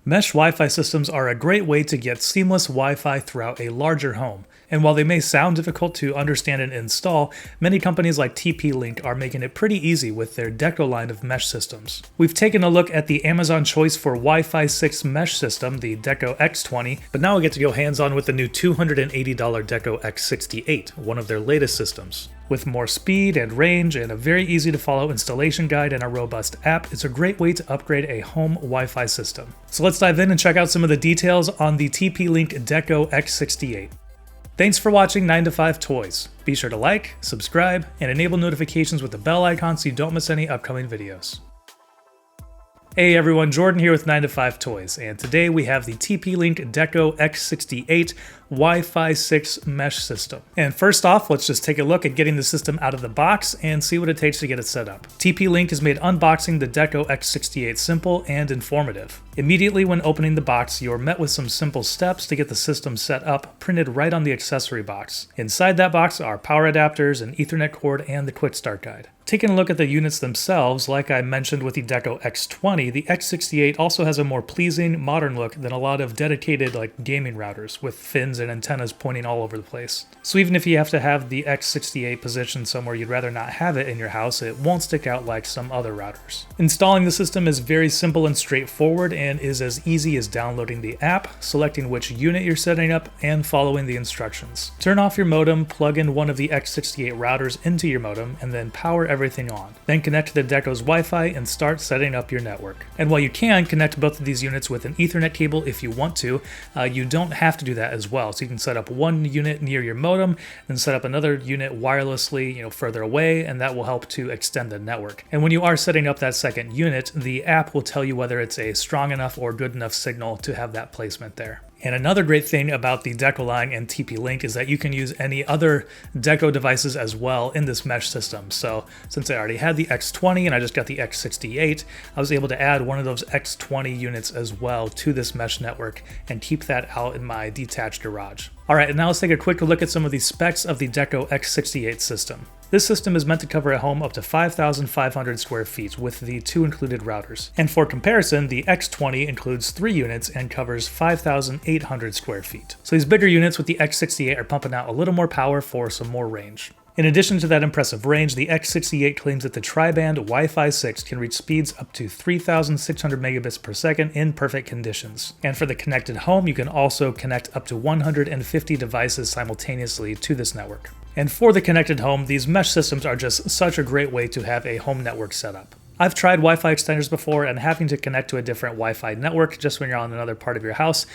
Mesh Wi-Fi systems are a great way to get seamless Wi-Fi throughout a larger home. And while they may sound difficult to understand and install, many companies like TP-Link are making it pretty easy with their Deco line of mesh systems. We've taken a look at the Amazon choice for Wi-Fi 6 mesh system, the Deco X20, but now we get to go hands-on with the new $280 Deco X68, one of their latest systems. With more speed and range and a very easy to follow installation guide and a robust app, it's a great way to upgrade a home Wi-Fi system. So let's dive in and check out some of the details on the TP-Link Deco X68. Thanks for watching 9 to 5 Toys. Be sure to like, subscribe, and enable notifications with the bell icon so you don't miss any upcoming videos. Hey everyone, Jordan here with 9 to 5 Toys, and today we have the TP-Link Deco X68 Wi-Fi 6 mesh system. And first off, let's just take a look at getting the system out of the box and see what it takes to get it set up. TP-Link has made unboxing the Deco X68 simple and informative. Immediately when opening the box, you're met with some simple steps to get the system set up, printed right on the accessory box. Inside that box are power adapters, an Ethernet cord, and the quick start guide. Taking a look at the units themselves, like I mentioned with the Deco X20, the X68 also has a more pleasing, modern look than a lot of dedicated gaming routers with fins and antennas pointing all over the place. So even if you have to have the X68 positioned somewhere you'd rather not have it in your house, it won't stick out like some other routers. Installing the system is very simple and straightforward and is as easy as downloading the app, selecting which unit you're setting up, and following the instructions. Turn off your modem, plug in one of the X68 routers into your modem, and then power everything on. Then connect to the Deco's Wi-Fi and start setting up your network. And while you can connect both of these units with an Ethernet cable if you want to, you don't have to do that as well. So you can set up one unit near your modem, then set up another unit wirelessly, further away, and that will help to extend the network. And when you are setting up that second unit, the app will tell you whether it's a strong enough or good enough signal to have that placement there. And another great thing about the Deco line and TP-Link is that you can use any other Deco devices as well in this mesh system. So since I already had the X20 and I just got the X68, I was able to add one of those X20 units as well to this mesh network and keep that out in my detached garage. Alright, and now let's take a quick look at some of the specs of the Deco X68 system. This system is meant to cover a home up to 5,500 square feet with the 2 included routers. And for comparison, the X20 includes 3 units and covers 5,800 square feet. So these bigger units with the X68 are pumping out a little more power for some more range. In addition to that impressive range, the X68 claims that the tri-band Wi-Fi 6 can reach speeds up to 3,600 megabits per second in perfect conditions. And for the connected home, you can also connect up to 150 devices simultaneously to this network. And for the connected home, these mesh systems are just such a great way to have a home network set up. I've tried Wi-Fi extenders before, and having to connect to a different Wi-Fi network just when you're on another part of your house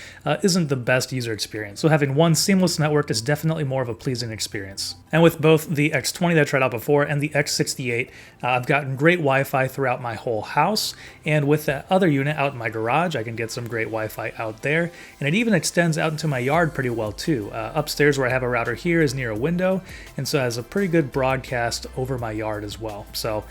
isn't the best user experience. So having one seamless network is definitely more of a pleasing experience. And with both the X20 that I tried out before and the X68, I've gotten great Wi-Fi throughout my whole house. And with that other unit out in my garage, I can get some great Wi-Fi out there. And it even extends out into my yard pretty well too. Upstairs where I have a router here is near a window, and so it has a pretty good broadcast over my yard as well. So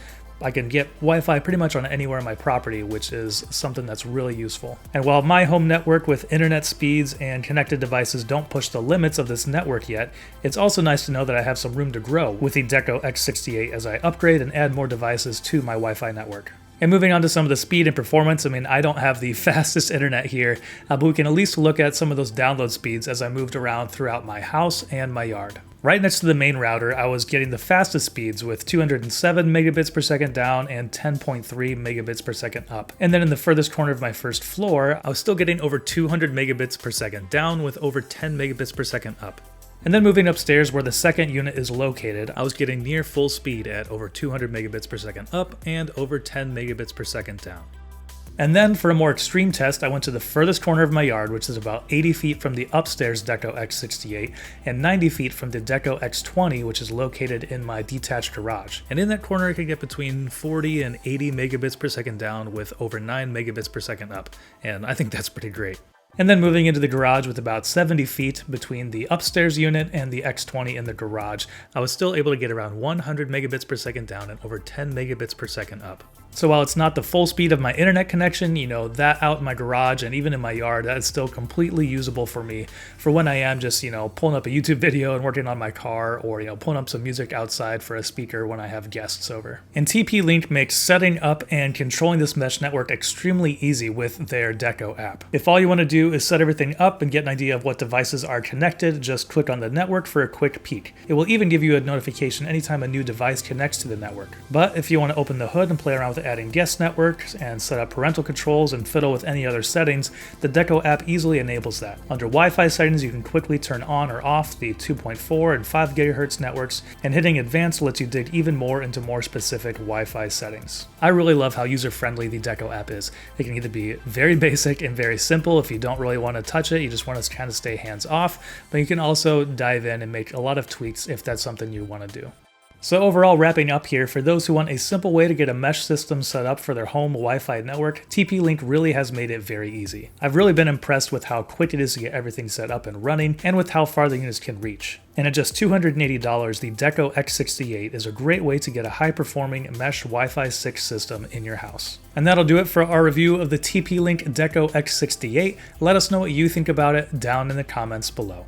I can get Wi-Fi pretty much on anywhere on my property, which is something that's really useful. And while my home network with internet speeds and connected devices don't push the limits of this network yet, it's also nice to know that I have some room to grow with the Deco X68 as I upgrade and add more devices to my Wi-Fi network. And moving on to some of the speed and performance, I don't have the fastest internet here, but we can at least look at some of those download speeds as I moved around throughout my house and my yard. Right next to the main router, I was getting the fastest speeds with 207 megabits per second down and 10.3 megabits per second up. And then in the furthest corner of my first floor, I was still getting over 200 megabits per second down with over 10 megabits per second up. And then moving upstairs where the second unit is located, I was getting near full speed at over 200 megabits per second up and over 10 megabits per second down. And then for a more extreme test, I went to the furthest corner of my yard, which is about 80 feet from the upstairs Deco X68 and 90 feet from the Deco X20, which is located in my detached garage. And in that corner, I could get between 40 and 80 megabits per second down with over 9 megabits per second up. And I think that's pretty great. And then moving into the garage with about 70 feet between the upstairs unit and the X20 in the garage, I was still able to get around 100 megabits per second down and over 10 megabits per second up. So while it's not the full speed of my internet connection, that out in my garage and even in my yard, that is still completely usable for me for when I am just, pulling up a YouTube video and working on my car, or, pulling up some music outside for a speaker when I have guests over. And TP-Link makes setting up and controlling this mesh network extremely easy with their Deco app. If all you want to do is set everything up and get an idea of what devices are connected, just click on the network for a quick peek. It will even give you a notification anytime a new device connects to the network. But if you want to open the hood and play around with adding guest networks and set up parental controls and fiddle with any other settings, the Deco app easily enables that. Under Wi-Fi settings, you can quickly turn on or off the 2.4 and 5 GHz networks, and hitting advanced lets you dig even more into more specific Wi-Fi settings. I really love how user-friendly the Deco app is. It can either be very basic and very simple if you don't really want to touch it, you just want to kind of stay hands-off, but you can also dive in and make a lot of tweaks if that's something you want to do. So overall, wrapping up here, for those who want a simple way to get a mesh system set up for their home Wi-Fi network, TP-Link really has made it very easy. I've really been impressed with how quick it is to get everything set up and running, and with how far the units can reach. And at just $280, the Deco X68 is a great way to get a high-performing mesh Wi-Fi 6 system in your house. And that'll do it for our review of the TP-Link Deco X68. Let us know what you think about it down in the comments below.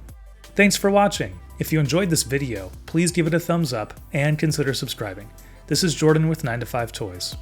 Thanks for watching. If you enjoyed this video, please give it a thumbs up and consider subscribing. This is Jordan with 9to5 Toys.